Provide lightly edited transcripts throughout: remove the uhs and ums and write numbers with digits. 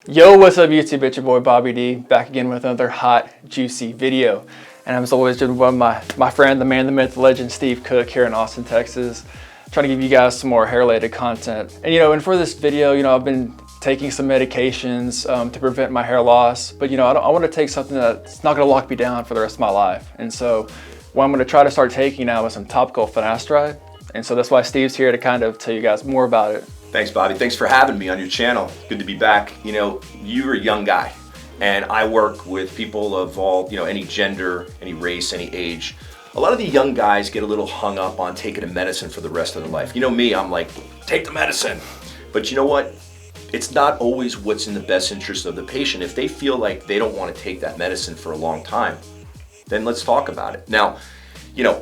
Yo, what's up YouTube? It's your boy Bobby D, back again with another hot, juicy video. And I'm as always joined by my friend, the man, the myth, the legend, Steve Cook here in Austin, Texas. Trying to give you guys some more hair-related content. And for this video, I've been taking some medications to prevent my hair loss. But I want to take something that's not going to lock me down for the rest of my life. And so what I'm going to try to start taking now is some topical finasteride. And so that's why Steve's here to kind of tell you guys more about it. Thanks, Bobby. Thanks for having me on your channel. Good to be back. You're a young guy, and I work with people of all, any gender, any race, any age. A lot of the young guys get a little hung up on taking a medicine for the rest of their life. Me, I'm like, take the medicine. But you know what? It's not always what's in the best interest of the patient. If they feel like they don't want to take that medicine for a long time, then let's talk about it. Now,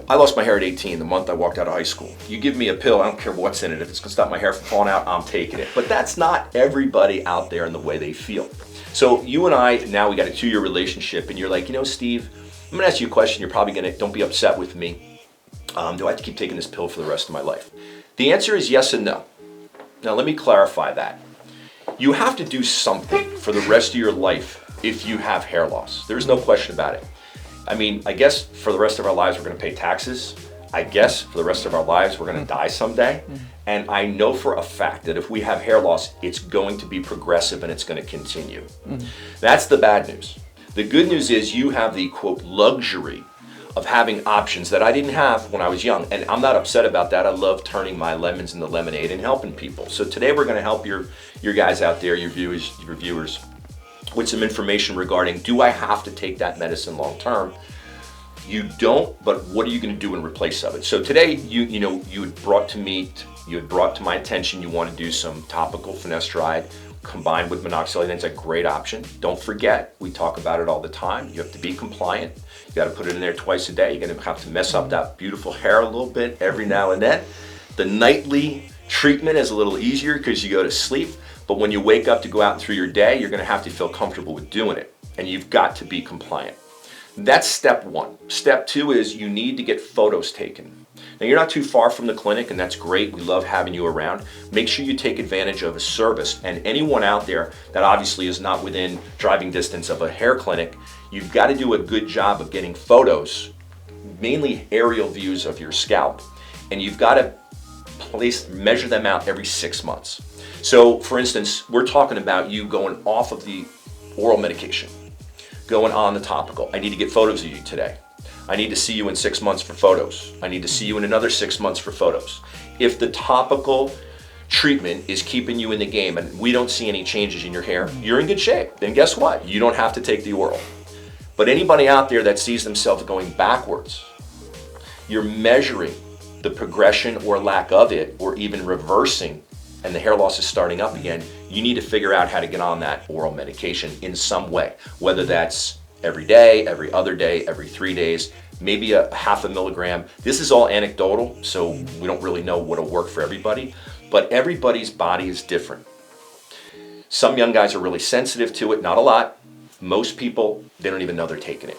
I lost my hair at 18, the month I walked out of high school. You give me a pill, I don't care what's in it. If it's gonna stop my hair from falling out, I'm taking it. But that's not everybody out there in the way they feel. So you and I, now we got a 2-year relationship, and you're like, Steve, I'm gonna ask you a question. You're probably don't be upset with me. Do I have to keep taking this pill for the rest of my life? The answer is yes and no. Now let me clarify that. You have to do something for the rest of your life if you have hair loss. There's no question about it. I guess for the rest of our lives, we're gonna pay taxes. I guess for the rest of our lives, we're gonna die someday. And I know for a fact that if we have hair loss, it's going to be progressive and it's gonna continue. That's the bad news. The good news is you have the, quote, luxury of having options that I didn't have when I was young. And I'm not upset about that. I love turning my lemons into lemonade and helping people. So today we're gonna help your guys out there, your viewers, with some information regarding, do I have to take that medicine long term? You don't, but what are you going to do in replace of it? So today, you had brought to my attention, you want to do some topical finasteride combined with minoxidil. That's a great option. Don't forget, we talk about it all the time. You have to be compliant. You got to put it in there twice a day. You're going to have to mess up that beautiful hair a little bit every now and then. The nightly treatment is a little easier because you go to sleep. But when you wake up to go out through your day, you're gonna have to feel comfortable with doing it. And you've got to be compliant. That's step one. Step two is you need to get photos taken. Now you're not too far from the clinic, and that's great. We love having you around. Make sure you take advantage of a service. And anyone out there that obviously is not within driving distance of a hair clinic, you've got to do a good job of getting photos, mainly aerial views of your scalp. And you've got to measure them out every 6 months. So for instance, we're talking about you going off of the oral medication, going on the topical. I need to get photos of you today. I need to see you in 6 months for photos. I need to see you in another 6 months for photos. If the topical treatment is keeping you in the game and we don't see any changes in your hair, you're in good shape. Then guess what? You don't have to take the oral. But anybody out there that sees themselves going backwards, you're measuring the progression or lack of it, or even reversing, and the hair loss is starting up again, you need to figure out how to get on that oral medication in some way, whether that's every day, every other day, every 3 days, maybe a half a milligram. This is all anecdotal, so we don't really know what'll work for everybody, but everybody's body is different. Some young guys are really sensitive to it, not a lot. Most people, they don't even know they're taking it.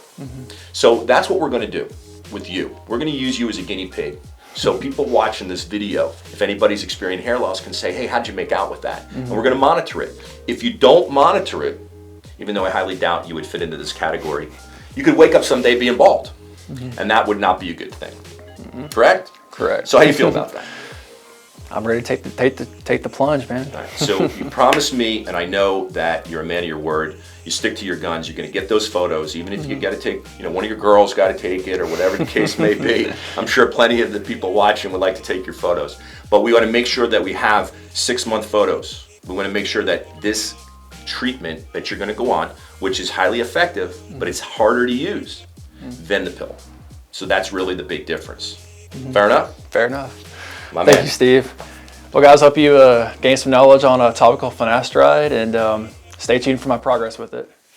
So that's what we're gonna do with you. We're gonna use you as a guinea pig. So people watching this video, if anybody's experiencing hair loss, can say, hey, how'd you make out with that? And we're gonna monitor it. If you don't monitor it, even though I highly doubt you would fit into this category, you could wake up someday being bald. And that would not be a good thing. Correct? Correct. So how do you feel about that? I'm ready to take the plunge, man. All right. So you promised me, and I know that you're a man of your word. You stick to your guns. You're going to get those photos, even if you got to take, one of your girls got to take it, or whatever the case may be. I'm sure plenty of the people watching would like to take your photos. But we want to make sure that we have 6-month photos. We want to make sure that this treatment that you're going to go on, which is highly effective, but it's harder to use than the pill. So that's really the big difference. Fair enough? Fair enough. Thank you, Steve. Well, guys, hope you gain some knowledge on topical finasteride, and stay tuned for my progress with it.